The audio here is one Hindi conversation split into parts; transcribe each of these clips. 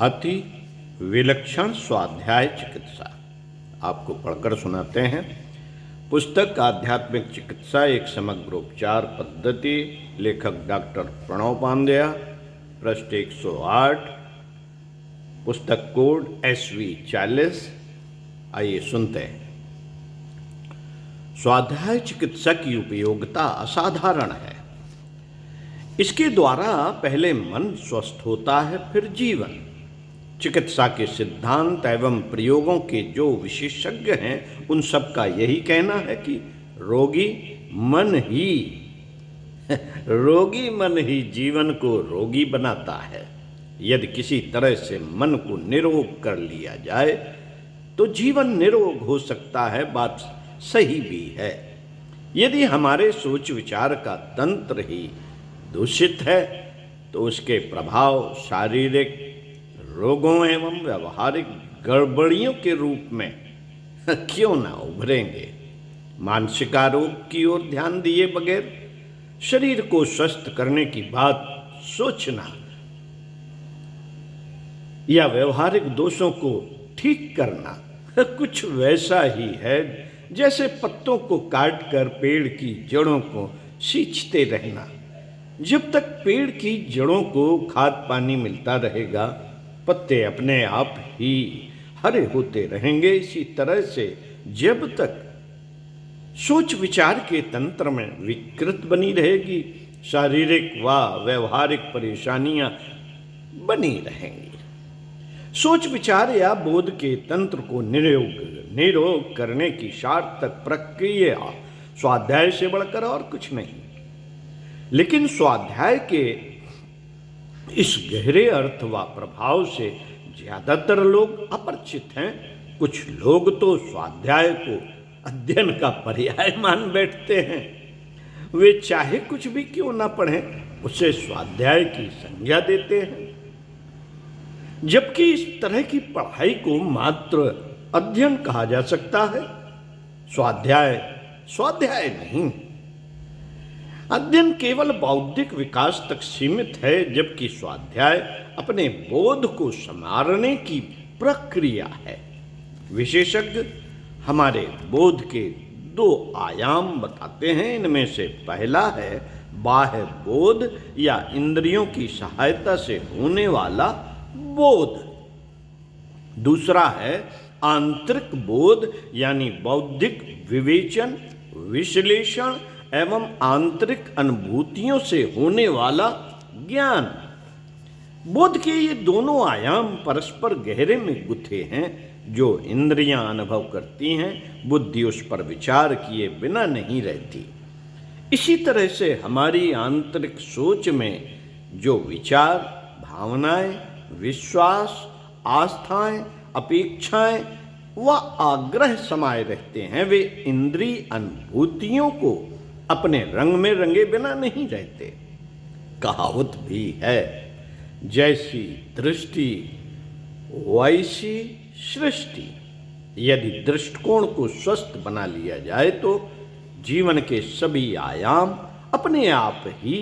अति विलक्षण स्वाध्याय चिकित्सा आपको पढ़कर सुनाते हैं। पुस्तक आध्यात्मिक चिकित्सा एक समग्र उपचार पद्धति, लेखक डॉक्टर प्रणव पांड्या, पृष्ठ 108, पुस्तक कोड SV 40। आइए सुनते हैं। स्वाध्याय चिकित्सा की उपयोगिता असाधारण है। इसके द्वारा पहले मन स्वस्थ होता है, फिर जीवन। चिकित्सा के सिद्धांत एवं प्रयोगों के जो विशेषज्ञ हैं उन सब का यही कहना है कि रोगी मन ही जीवन को रोगी बनाता है। यदि किसी तरह से मन को निरोग कर लिया जाए तो जीवन निरोग हो सकता है। बात सही भी है। यदि हमारे सोच विचार का तंत्र ही दूषित है तो उसके प्रभाव शारीरिक रोगों एवं व्यवहारिक गड़बड़ियों के रूप में क्यों ना उभरेंगे। मानसिक आरोग की ओर ध्यान दिए बगैर शरीर को स्वस्थ करने की बात सोचना या व्यवहारिक दोषों को ठीक करना कुछ वैसा ही है जैसे पत्तों को काटकर पेड़ की जड़ों को सींचते रहना। जब तक पेड़ की जड़ों को खाद पानी मिलता रहेगा, पत्ते अपने आप ही हरे होते रहेंगे। इसी तरह से जब तक सोच विचार के तंत्र में विकृत बनी रहेगी, शारीरिक व व्यवहारिक परेशानियां बनी रहेंगी। सोच विचार या बोध के तंत्र को निरोग करने की सार्थक प्रक्रिया स्वाध्याय से बढ़कर और कुछ नहीं। लेकिन स्वाध्याय के इस गहरे अर्थ व प्रभाव से ज्यादातर लोग अपरिचित हैं। कुछ लोग तो स्वाध्याय को अध्ययन का पर्याय मान बैठते हैं। वे चाहे कुछ भी क्यों ना पढ़ें, उसे स्वाध्याय की संज्ञा देते हैं, जबकि इस तरह की पढ़ाई को मात्र अध्ययन कहा जा सकता है, स्वाध्याय नहीं। अध्ययन केवल बौद्धिक विकास तक सीमित है, जबकि स्वाध्याय अपने बोध को संवारने की प्रक्रिया है। विशेषज्ञ हमारे बोध के 2 आयाम बताते हैं। इनमें से पहला है बाह्य बोध या इंद्रियों की सहायता से होने वाला बोध। दूसरा है आंतरिक बोध यानी बौद्धिक विवेचन, विश्लेषण एवं आंतरिक अनुभूतियों से होने वाला ज्ञान। बोध के ये दोनों आयाम परस्पर गहरे में गुथे हैं। जो इंद्रियां अनुभव करती हैं, बुद्धि उस पर विचार किए बिना नहीं रहती। इसी तरह से हमारी आंतरिक सोच में जो विचार, भावनाएं, विश्वास, आस्थाएं, अपेक्षाएं व आग्रह समाये रहते हैं, वे इंद्रिय अनुभूतियों को अपने रंग में रंगे बिना नहीं रहते। कहावत भी है, जैसी दृष्टि वैसी सृष्टि। यदि दृष्टिकोण को स्वस्थ बना लिया जाए तो जीवन के सभी आयाम अपने आप ही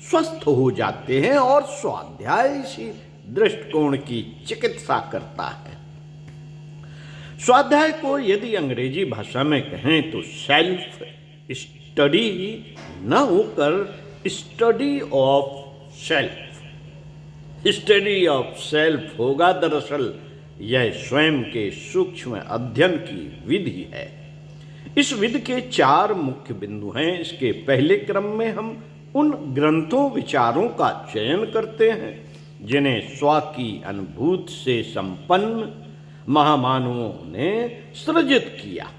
स्वस्थ हो जाते हैं और स्वाध्याय इसी दृष्टिकोण की चिकित्सा करता है। स्वाध्याय को यदि अंग्रेजी भाषा में कहें तो सेल्फ स्टडी न होकर स्टडी ऑफ सेल्फ होगा। दरअसल यह स्वयं के सूक्ष्म अध्ययन की विधि है। इस विधि के 4 मुख्य बिंदु हैं। इसके पहले क्रम में हम उन ग्रंथों, विचारों का चयन करते हैं जिन्हें स्व की अनुभूति से संपन्न महामानवों ने सृजित किया।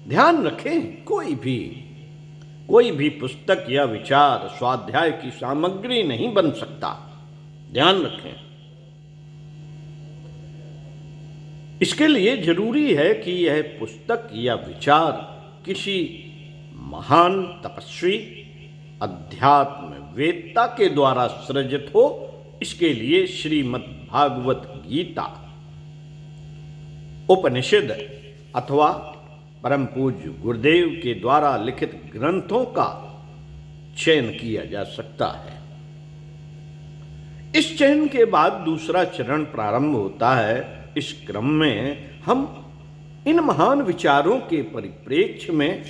ध्यान रखें, कोई भी पुस्तक या विचार स्वाध्याय की सामग्री नहीं बन सकता। ध्यान रखें। इसके लिए जरूरी है कि यह पुस्तक या विचार किसी महान तपस्वी, अध्यात्म वेत्ता के द्वारा सृजित हो। इसके लिए श्रीमद् भागवत गीता, उपनिषद अथवा परम पूज्य गुरुदेव के द्वारा लिखित ग्रंथों का चयन किया जा सकता है। इस चयन के बाद दूसरा चरण प्रारंभ होता है। इस क्रम में हम इन महान विचारों के परिप्रेक्ष्य में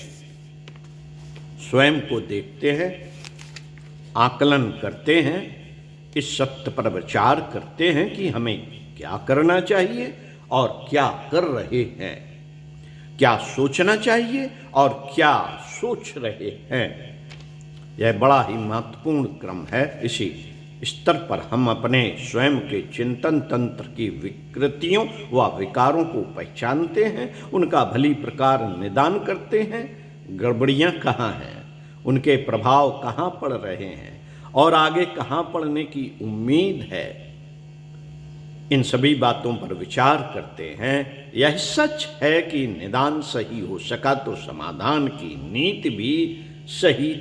स्वयं को देखते हैं, आकलन करते हैं, इस सत्य पर विचार करते हैं कि हमें क्या करना चाहिए और क्या कर रहे हैं, क्या सोचना चाहिए और क्या सोच रहे हैं। यह बड़ा ही महत्वपूर्ण क्रम है। इसी स्तर पर हम अपने स्वयं के चिंतन तंत्र की विकृतियों व विकारों को पहचानते हैं, उनका भली प्रकार निदान करते हैं। गड़बड़ियां कहाँ हैं, उनके प्रभाव कहाँ पड़ रहे हैं और आगे कहाँ पड़ने की उम्मीद है, इन सभी बातों पर विचार करते हैं। यह सच है कि निदान सही हो सका तो समाधान की नीति भी सही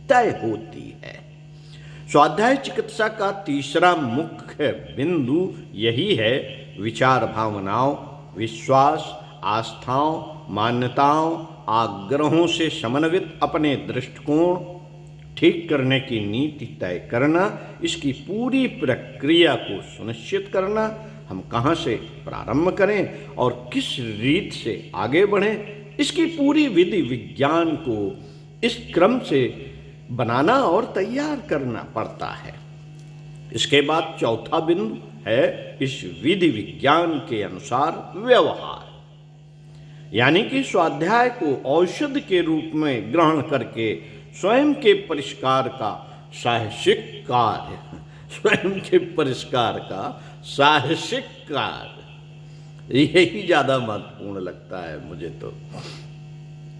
तय होती है। स्वाध्याय चिकित्सा का तीसरा मुख्य बिंदु यही है। विचार भावनाओं, विश्वास, आस्थाओं, मान्यताओं, आग्रहों से समन्वित अपने दृष्टिकोण ठीक करने की नीति तय करना, इसकी पूरी प्रक्रिया को सुनिश्चित करना। हम कहाँ से प्रारंभ करें और किस रीत से आगे बढ़ें, इसकी पूरी विधि विज्ञान को इस क्रम से बनाना और तैयार करना पड़ता है। इसके बाद चौथा बिंदु है इस विधि विज्ञान के अनुसार व्यवहार, यानी कि स्वाध्याय को औषध के रूप में ग्रहण करके स्वयं के परिष्कार का साहसिक कार्य, स्वयं के परिष्कार का साहसिक कार्य, यही ज्यादा महत्वपूर्ण लगता है मुझे तो।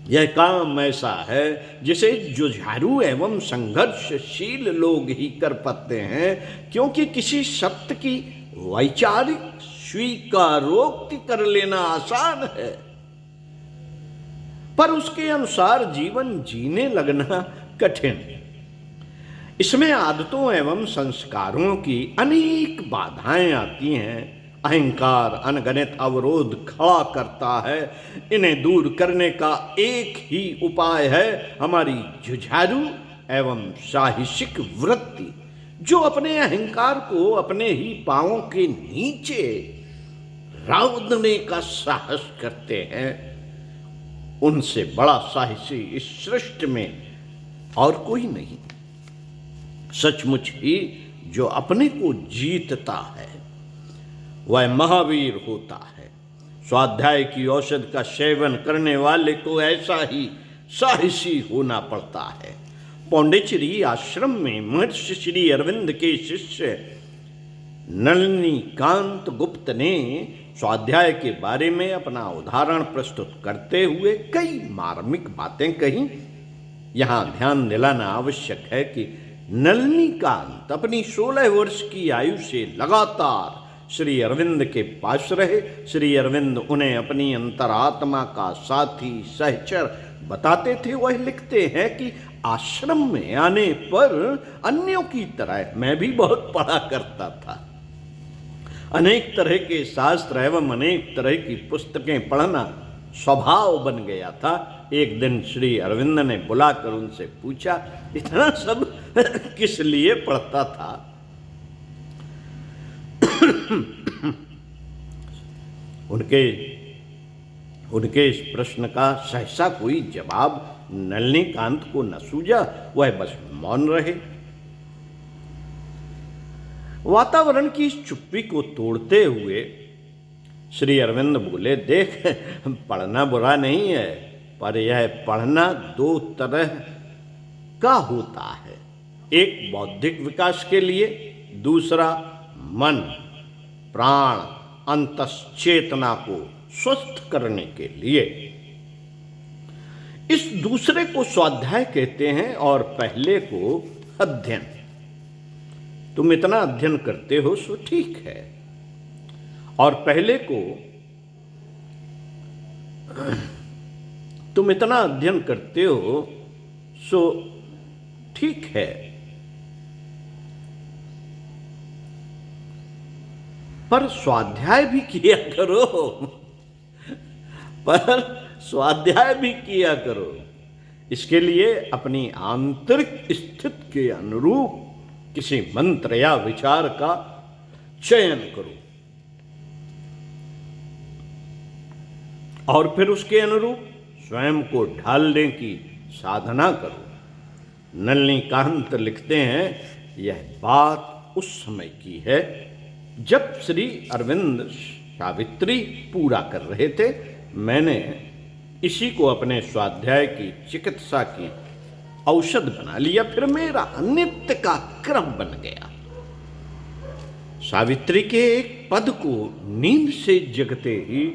यह काम ऐसा है जिसे जुझारू एवं संघर्षशील लोग ही कर पाते हैं, क्योंकि किसी सत्य की वैचारिक स्वीकारोक्ति कर लेना आसान है, पर उसके अनुसार जीवन जीने लगना कठिन। इसमें आदतों एवं संस्कारों की अनेक बाधाएं आती हैं। अहंकार अनगणित अवरोध खड़ा करता है। इन्हें दूर करने का एक ही उपाय है हमारी जुझारू एवं साहसिक वृत्ति, जो अपने अहंकार को अपने ही पांवों के नीचे रौंदने का साहस करते हैं। उनसे बड़ा साहसी इस सृष्टि में और कोई नहीं। सचमुच ही जो अपने को जीतता है वह महावीर होता है। स्वाध्याय की औषध का सेवन करने वाले को ऐसा ही साहसी होना पड़ता है। पौंडीचेरी आश्रम में महर्षि श्री अरविंद के शिष्य नलिनीकांत गुप्त ने स्वाध्याय के बारे में अपना उदाहरण प्रस्तुत करते हुए कई मार्मिक बातें कही। यहाँ ध्यान दिलाना आवश्यक है कि नलिनीकांत अपनी 16 वर्ष की आयु से लगातार श्री अरविंद के पास रहे। श्री अरविंद उन्हें अपनी अंतरात्मा का साथी सहचर बताते थे। वह लिखते हैं कि आश्रम में आने पर अन्यों की तरह मैं भी बहुत पढ़ा करता था। अनेक तरह के शास्त्र एवं अनेक तरह की पुस्तकें पढ़ना स्वभाव बन गया था। एक दिन श्री अरविंद ने बुलाकर उनसे पूछा, इतना सब किस लिए पढ़ता था? उनके इस प्रश्न का सहसा कोई जवाब नलिनीकांत को न सूझा। वह बस मौन रहे। वातावरण की इस चुप्पी को तोड़ते हुए श्री अरविंद बोले, देख, पढ़ना बुरा नहीं है, पर यह पढ़ना 2 तरह का होता है। एक बौद्धिक विकास के लिए, दूसरा मन प्राण अंतश्चेतना को स्वस्थ करने के लिए। इस दूसरे को स्वाध्याय कहते हैं और पहले को अध्ययन। तुम इतना अध्ययन करते हो सो ठीक है, और पहले को तुम इतना अध्ययन करते हो सो ठीक है, पर स्वाध्याय भी किया करो, पर स्वाध्याय भी किया करो। इसके लिए अपनी आंतरिक स्थिति के अनुरूप किसी मंत्र या विचार का चयन करो और फिर उसके अनुरूप स्वयं को ढालने की साधना करो। नलिनीकांत लिखते हैं, यह बात उस समय की है जब श्री अरविंद सावित्री पूरा कर रहे थे। मैंने इसी को अपने स्वाध्याय की चिकित्सा की औषध बना लिया, फिर मेरा नित्य का क्रम बन गया। सावित्री के एक पद को नींद से जगते ही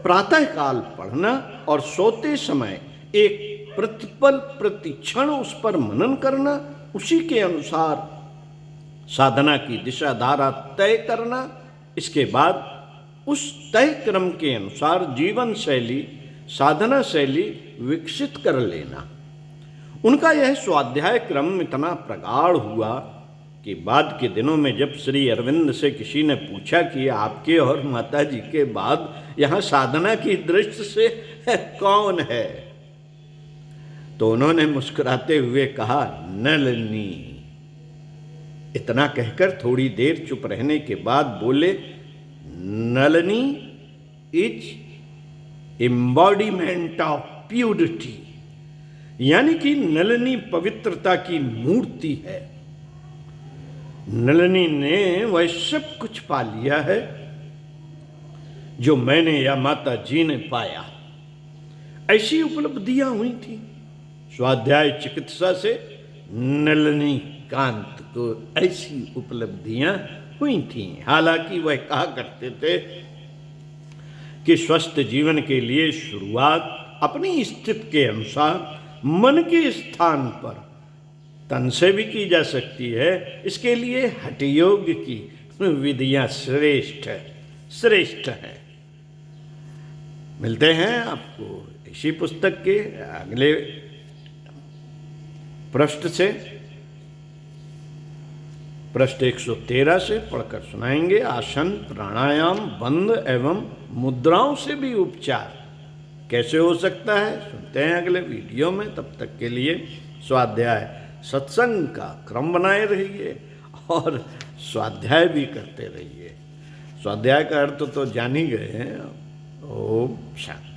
प्रातःकाल पढ़ना और सोते समय एक प्रतिपल प्रतिक्षण उस पर मनन करना, उसी के अनुसार साधना की दिशा धारा तय करना, इसके बाद उस तय क्रम के अनुसार जीवन शैली साधना शैली विकसित कर लेना। उनका यह स्वाध्याय क्रम इतना प्रगाढ़ हुआ कि बाद के दिनों में जब श्री अरविंद से किसी ने पूछा कि आपके और माता जी के बाद यहाँ साधना की दृष्टि से कौन है, तो उन्होंने मुस्कुराते हुए कहा, नलिनी। इतना कहकर थोड़ी देर चुप रहने के बाद बोले, Nalini is embodiment of purity, यानी कि नलिनी पवित्रता की मूर्ति है। नलिनी ने वह सब कुछ पा लिया है जो मैंने या माता जी ने पाया। ऐसी उपलब्धियां हुई थी। स्वाध्याय चिकित्सा से नलिनी कांत को ऐसी उपलब्धियां हुई थी। हालांकि वह कहा करते थे कि स्वस्थ जीवन के लिए शुरुआत अपनी स्थिति के अनुसार मन के स्थान पर तन से भी की जा सकती है। इसके लिए हठ योग की विधियां श्रेष्ठ है। मिलते हैं आपको इसी पुस्तक के अगले पृष्ठ से, पृष्ठ 113 से पढ़कर सुनाएंगे। आसन, प्राणायाम, बंद एवं मुद्राओं से भी उपचार कैसे हो सकता है, सुनते हैं अगले वीडियो में। तब तक के लिए स्वाध्याय सत्संग का क्रम बनाए रहिए और स्वाध्याय भी करते रहिए। स्वाध्याय का अर्थ तो जान ही गए हैं। ओम शांति।